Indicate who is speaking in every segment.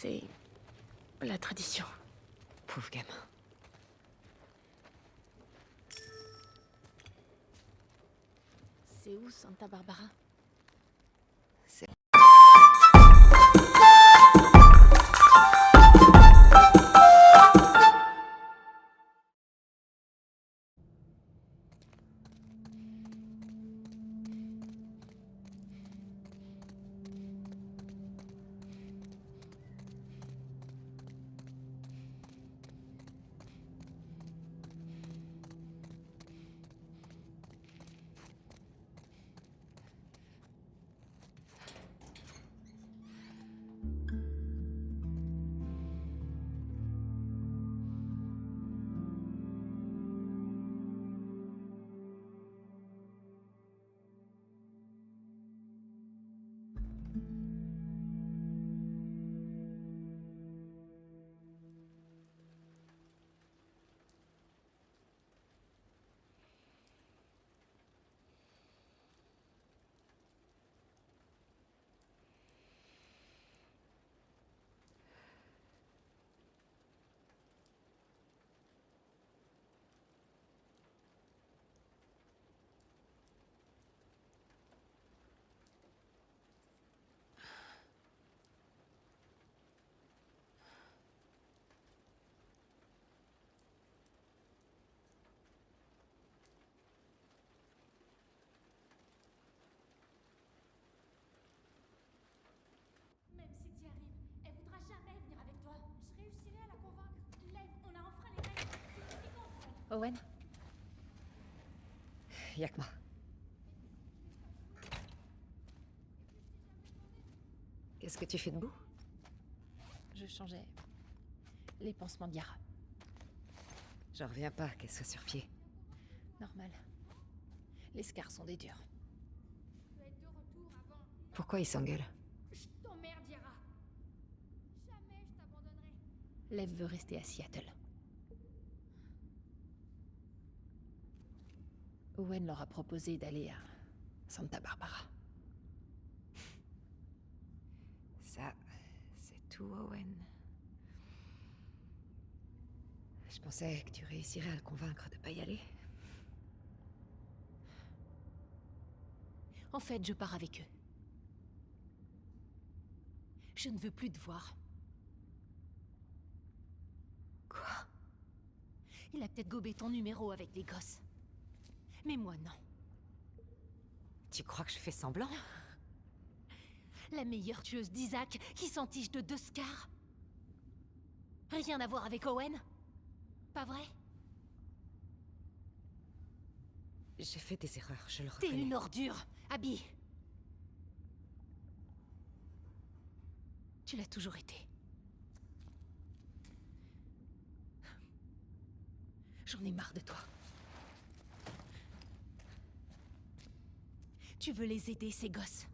Speaker 1: C'est... la tradition.
Speaker 2: Pauvre gamin.
Speaker 1: C'est où Santa Barbara?
Speaker 2: Owen? Y'a que moi. Qu'est-ce que tu fais debout?
Speaker 1: Je changeais... les pansements de Yara.
Speaker 2: J'en reviens pas qu'elle soit sur pied.
Speaker 1: Normal. Les scars sont des durs.
Speaker 2: Pourquoi ils s'engueulent?
Speaker 3: Je t'emmerde, Yara. Jamais je t'abandonnerai.
Speaker 1: Lev veut rester à Seattle. Owen leur a proposé d'aller à Santa Barbara.
Speaker 2: Ça, c'est tout, Owen. Je pensais que tu réussirais à le convaincre de pas y aller.
Speaker 1: En fait, je pars avec eux. Je ne veux plus te voir.
Speaker 2: Quoi?
Speaker 1: Il a peut-être gobé ton numéro avec les gosses. Mais moi, non.
Speaker 2: Tu crois que je fais semblant?
Speaker 1: La meilleure tueuse d'Isaac qui s'entiche de 2 scars. Rien à voir avec Owen? Pas vrai?
Speaker 2: J'ai fait des erreurs, je le
Speaker 1: T'es
Speaker 2: reconnais.
Speaker 1: une ordure, Abby. Tu l'as toujours été. J'en ai marre de toi. Tu veux les aider, ces gosses.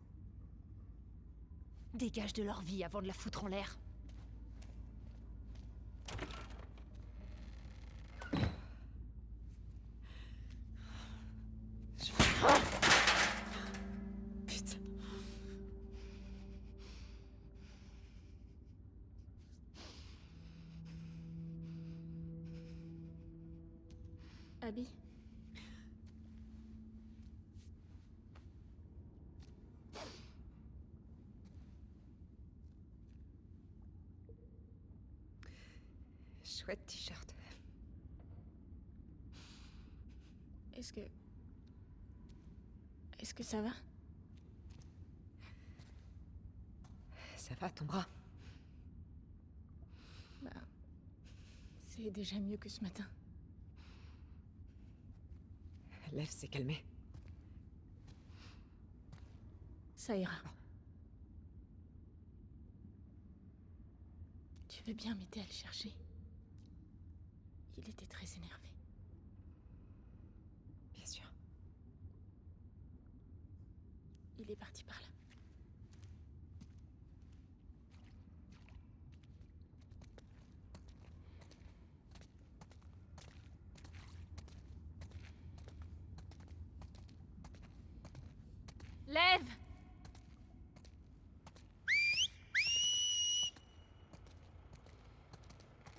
Speaker 1: Dégage de leur vie avant de la foutre en l'air.
Speaker 2: Putain.
Speaker 1: Abby?
Speaker 2: Chouette t-shirt.
Speaker 1: Est-ce que ça va?
Speaker 2: Ça va, ton bras?
Speaker 1: Bah... c'est déjà mieux que ce matin.
Speaker 2: Lev s'est calmé.
Speaker 1: Ça ira. Tu veux bien m'aider à le chercher? Il était très énervé.
Speaker 2: Bien sûr.
Speaker 1: Il est parti par là. Lève!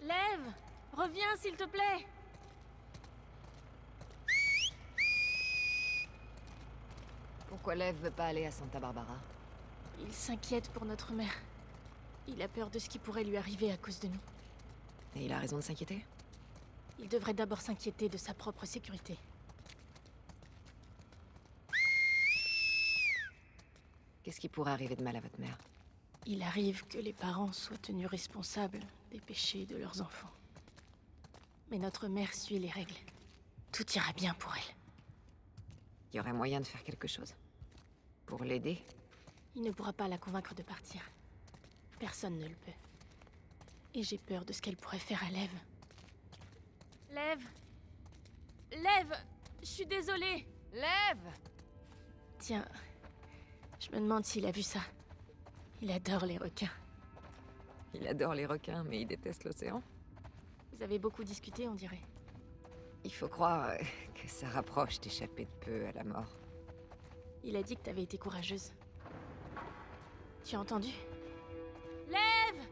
Speaker 1: Lève! Reviens, s'il te plaît!
Speaker 2: Pourquoi Lev veut pas aller à Santa Barbara?
Speaker 1: Il s'inquiète pour notre mère. Il a peur de ce qui pourrait lui arriver à cause de nous.
Speaker 2: Et il a raison de s'inquiéter?
Speaker 1: Il devrait d'abord s'inquiéter de sa propre sécurité.
Speaker 2: Qu'est-ce qui pourrait arriver de mal à votre mère?
Speaker 1: Il arrive que les parents soient tenus responsables des péchés de leurs enfants. Mais notre mère suit les règles. Tout ira bien pour elle.
Speaker 2: Il y aurait moyen de faire quelque chose? Pour l'aider?
Speaker 1: Il ne pourra pas la convaincre de partir. Personne ne le peut. Et j'ai peur de ce qu'elle pourrait faire à Lev. Lev! Lev! Je suis désolée!
Speaker 2: Lev!
Speaker 1: Tiens, je me demande s'il a vu ça. Il adore les requins.
Speaker 2: Il adore les requins, mais il déteste l'océan.
Speaker 1: Vous avez beaucoup discuté, on dirait.
Speaker 2: Il faut croire que ça rapproche d'échapper de peu à la mort.
Speaker 1: Il a dit que t'avais été courageuse. Tu as entendu? Lève!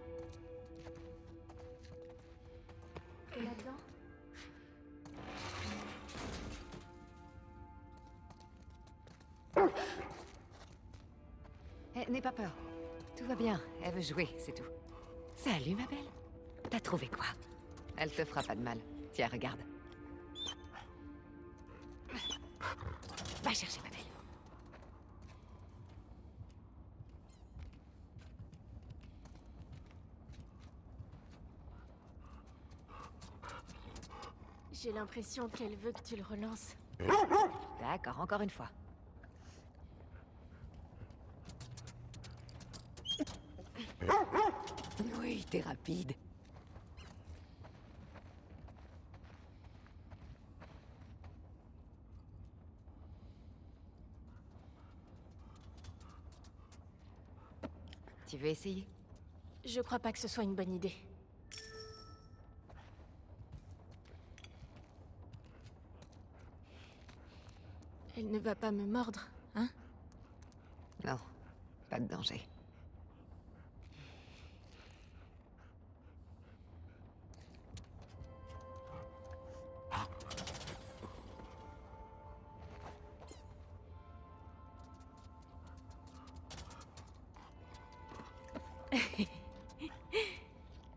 Speaker 1: T'es là-dedans?
Speaker 2: N'aie pas peur. Tout va bien. Elle veut jouer, c'est tout. Salut, ma belle. T'as trouvé quoi? Elle te fera pas de mal. Tiens, regarde. Va chercher ma belle.
Speaker 1: J'ai l'impression qu'elle veut que tu le relances.
Speaker 2: D'accord, encore une fois. Oui, t'es rapide. Tu veux essayer?
Speaker 1: Je crois pas que ce soit une bonne idée. Elle ne va pas me mordre, hein?
Speaker 2: Non, pas de danger.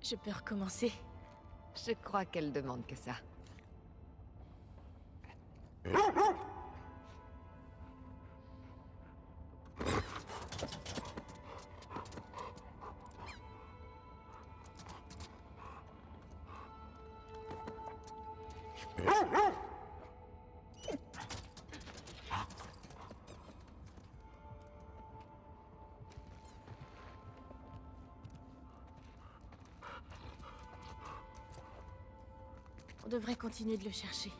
Speaker 1: Je peux recommencer.
Speaker 2: Je crois qu'elle demande que ça.
Speaker 1: On devrait continuer de le chercher.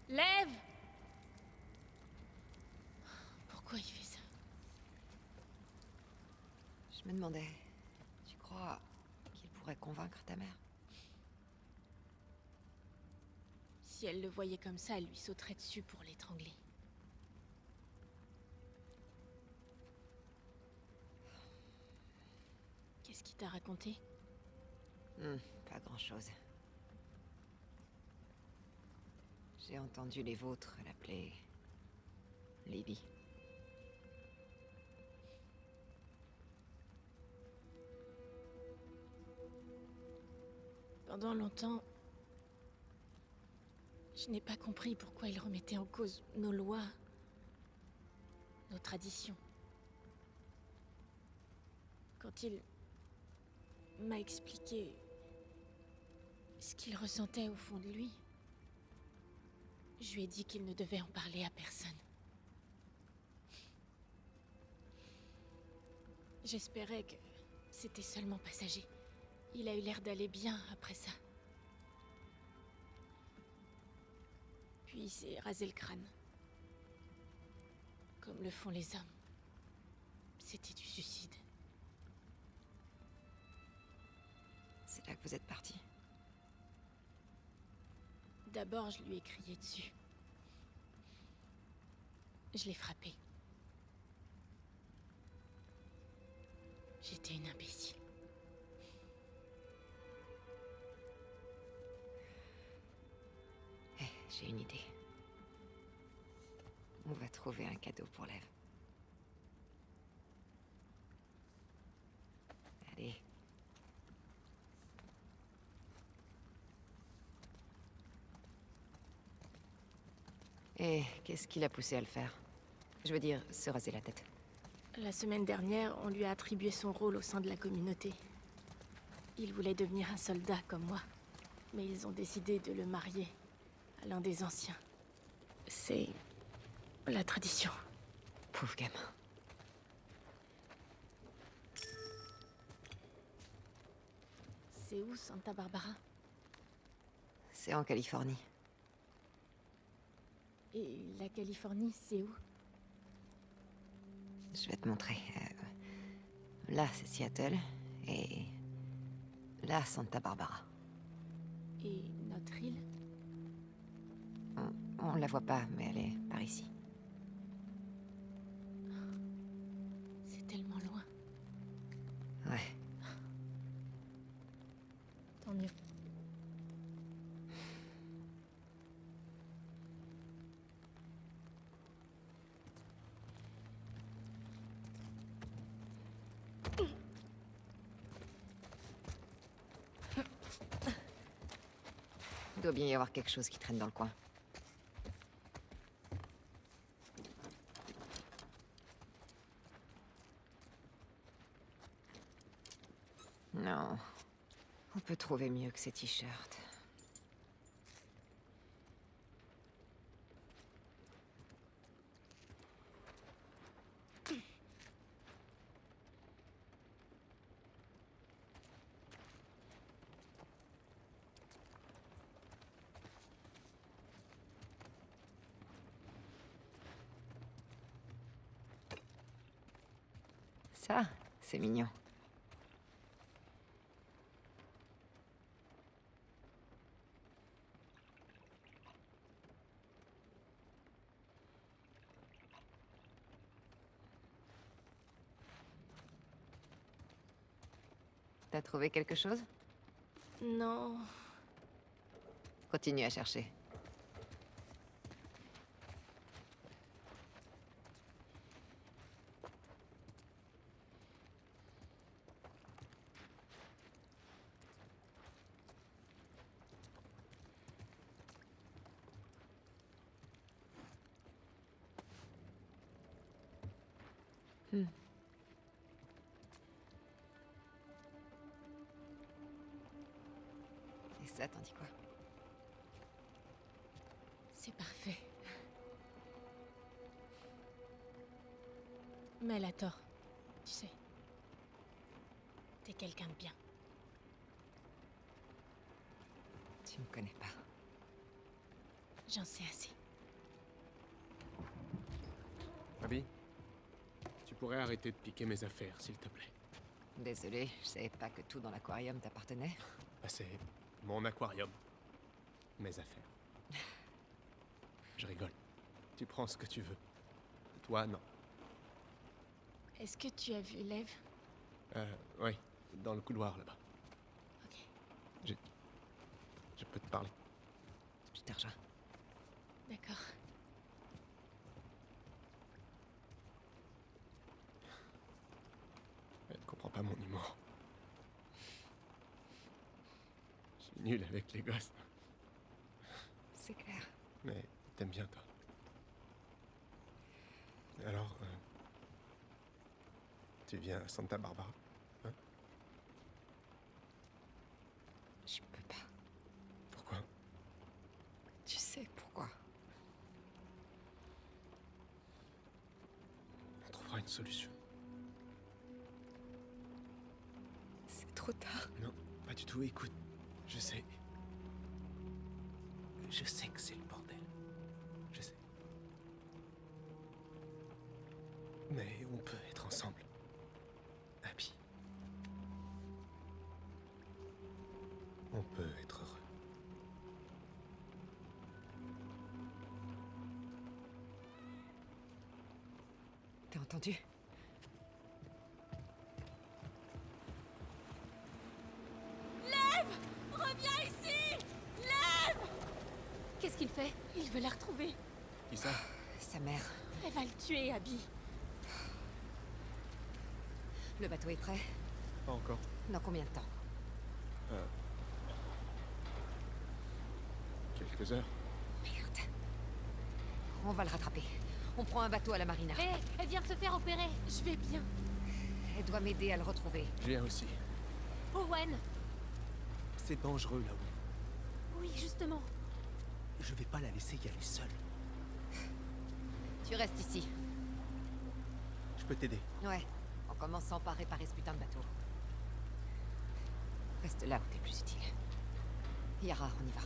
Speaker 1: Lève! Pourquoi il fait ça?
Speaker 2: Je me demandais, tu crois qu'il pourrait convaincre ta mère?
Speaker 1: Si elle le voyait comme ça, elle lui sauterait dessus pour l'étrangler. Qu'est-ce qu'il t'a raconté?
Speaker 2: Pas grand-chose. J'ai entendu les vôtres l'appeler Lily.
Speaker 1: Pendant longtemps, je n'ai pas compris pourquoi il remettait en cause nos lois, nos traditions. Quand il m'a expliqué ce qu'il ressentait au fond de lui, je lui ai dit qu'il ne devait en parler à personne. J'espérais que c'était seulement passager. Il a eu l'air d'aller bien après ça. Puis il s'est rasé le crâne. Comme le font les hommes. C'était du suicide.
Speaker 2: C'est là que vous êtes partis?
Speaker 1: D'abord, je lui ai crié dessus. Je l'ai frappé. J'étais une imbécile.
Speaker 2: Eh, j'ai une idée. On va trouver un cadeau pour Lev. Allez. Et qu'est-ce qui l'a poussé à le faire? Je veux dire, se raser la tête.
Speaker 1: La semaine dernière, on lui a attribué son rôle au sein de la communauté. Il voulait devenir un soldat comme moi. Mais ils ont décidé de le marier à l'un des anciens. C'est la tradition.
Speaker 2: Pauvre gamin.
Speaker 1: C'est où Santa Barbara?
Speaker 2: C'est en Californie.
Speaker 1: Et la Californie, c'est où?
Speaker 2: Je vais te montrer. Là, c'est Seattle. Et... là, Santa Barbara.
Speaker 1: Et notre île?
Speaker 2: On la voit pas, mais elle est par ici.
Speaker 1: C'est tellement loin.
Speaker 2: Ouais.
Speaker 1: Tant mieux.
Speaker 2: Il doit bien y avoir quelque chose qui traîne dans le coin. Non. On peut trouver mieux que ces t-shirts. Ça, c'est mignon. T'as trouvé quelque chose?
Speaker 1: Non.
Speaker 2: Continue à chercher. Et ça, t'en dis quoi?
Speaker 1: C'est parfait. Mais elle a tort. Tu sais. T'es quelqu'un de bien.
Speaker 2: Tu me connais pas.
Speaker 1: J'en sais assez.
Speaker 4: Abby, tu pourrais arrêter de piquer mes affaires, s'il te plaît.
Speaker 2: Désolé, je savais pas que tout dans l'aquarium t'appartenait.
Speaker 4: Bah, c'est mon aquarium. Mes affaires. Je rigole. Tu prends ce que tu veux. Toi, non.
Speaker 1: Est-ce que tu as vu Lev?
Speaker 4: Oui, dans le couloir là-bas.
Speaker 1: Ok,
Speaker 4: Je peux te parler.
Speaker 2: Je te rejoins.
Speaker 1: d'accord.
Speaker 4: Elle ne comprend pas mon humour. Je suis nul avec les gosses.
Speaker 2: C'est clair.
Speaker 4: Mais t'aimes bien, toi. Alors, tu viens à Santa Barbara, hein?
Speaker 2: Je peux pas.
Speaker 4: Pourquoi?
Speaker 2: Tu sais pourquoi?
Speaker 4: On trouvera une solution.
Speaker 2: C'est trop tard.
Speaker 4: Non, pas du tout. Écoute, je sais. Je sais que c'est le bordel. Je sais. Mais on peut être ensemble. Abby. On peut être heureux.
Speaker 2: entendu?
Speaker 1: Reviens ici! Lève! Qu'est-ce qu'il fait? Il veut la retrouver.
Speaker 4: Qui ça?
Speaker 2: Sa mère.
Speaker 1: Elle va le tuer, Abby.
Speaker 2: Le bateau est prêt?
Speaker 4: Pas encore.
Speaker 2: Dans combien de temps?
Speaker 4: Quelques heures.
Speaker 2: Merde. On va le rattraper. On prend un bateau à la marina.
Speaker 1: Hé, elle vient de se faire opérer. Je vais bien.
Speaker 2: Elle doit m'aider à le retrouver.
Speaker 4: J'ai aussi.
Speaker 1: Owen!
Speaker 4: C'est dangereux là-haut.
Speaker 1: Oui, justement.
Speaker 4: Je vais pas la laisser y aller seule.
Speaker 2: Tu restes ici.
Speaker 4: Je peux t'aider.
Speaker 2: Ouais. En commençant par réparer ce putain de bateau. Reste là où t'es plus utile. Yara, on y va.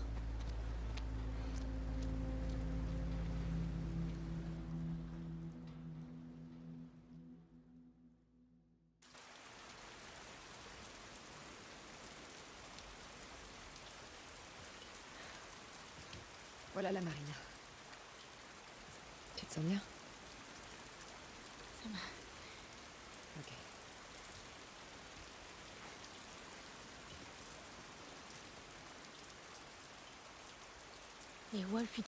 Speaker 2: Voilà la marina. Tu te sens bien?
Speaker 1: Ça va.
Speaker 2: Ok.
Speaker 1: Et Wolf, il